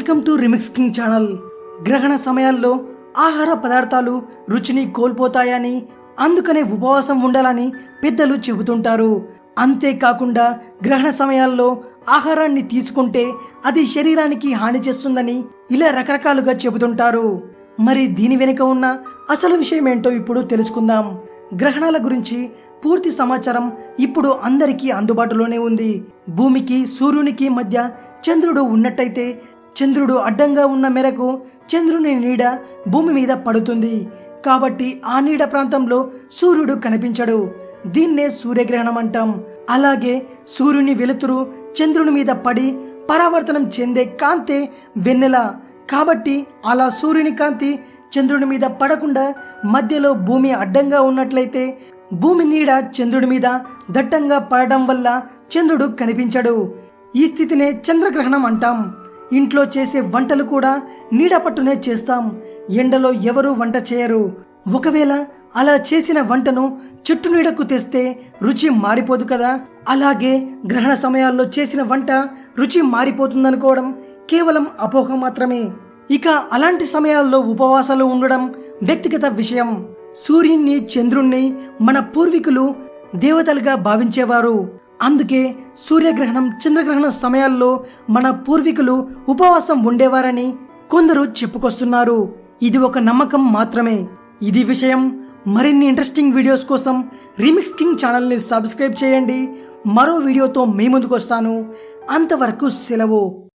Welcome to remix king channel. గ్రహణ సమయాల్లో ఆహార పదార్థాలు రుచిని కోల్పోతాయని, అందుకనే ఉపవాసం ఉండాలని పెద్దలు చెబుతుంటారు. అంతేకాకుండా గ్రహణ సమయాల్లో ఆహారాన్ని తీసుకుంటే అది శరీరానికి హాని చేస్తుందని ఇలా రకరకాలుగా చెబుతుంటారు. మరి దీని వెనుక ఉన్న అసలు విషయం ఏంటో ఇప్పుడు తెలుసుకుందాం. గ్రహణాల గురించి పూర్తి సమాచారం ఇప్పుడు అందరికీ అందుబాటులోనే ఉంది. భూమికి సూర్యునికి మధ్య చంద్రుడు ఉన్నట్టయితే చంద్రుడు అడ్డంగా ఉన్న మేరకు చంద్రుని నీడ భూమి మీద పడుతుంది. కాబట్టి ఆ నీడ ప్రాంతంలో సూర్యుడు కనిపించడు. దీన్నే సూర్యగ్రహణం అంటాం. అలాగే సూర్యుని వెలుతురు చంద్రుని మీద పడి పరావర్తనం చెందే కాంతే వెన్నెల. కాబట్టి అలా సూర్యుని కాంతి చంద్రుని మీద పడకుండా మధ్యలో భూమి అడ్డంగా ఉన్నట్లయితే భూమి నీడ చంద్రుడి మీద దట్టంగా పడడం వల్ల చంద్రుడు కనిపించడు. ఈ స్థితినే చంద్రగ్రహణం అంటాం. ఇంట్లో చేసే వంటలు కూడా నీడ పట్టునే చేస్తాం. ఎండలో ఎవరూ వంట చేయరు. ఒకవేళ అలా చేసిన వంటను చెట్టు నీడకు తెస్తే రుచి మారిపోదు కదా. అలాగే గ్రహణ సమయాల్లో చేసిన వంట రుచి మారిపోతుందనుకోవడం కేవలం అపోహ మాత్రమే. ఇక అలాంటి సమయాల్లో ఉపవాసాలు ఉండడం వ్యక్తిగత విషయం. సూర్యున్ని చంద్రుణ్ణి మన పూర్వీకులు దేవతలుగా భావించేవారు. అందుకే సూర్యగ్రహణం చంద్రగ్రహణం సమయాల్లో మన పూర్వీకులు ఉపవాసం ఉండేవారని కొందరు చెప్పుకొస్తున్నారు. ఇది ఒక నమ్మకం మాత్రమే. ఇది విషయం. మరిన్ని ఇంట్రెస్టింగ్ వీడియోస్ కోసం రీమిక్స్ కింగ్ ఛానల్ని సబ్స్క్రైబ్ చేయండి. మరో వీడియోతో మీ ముందుకు వస్తాను. అంతవరకు సెలవు.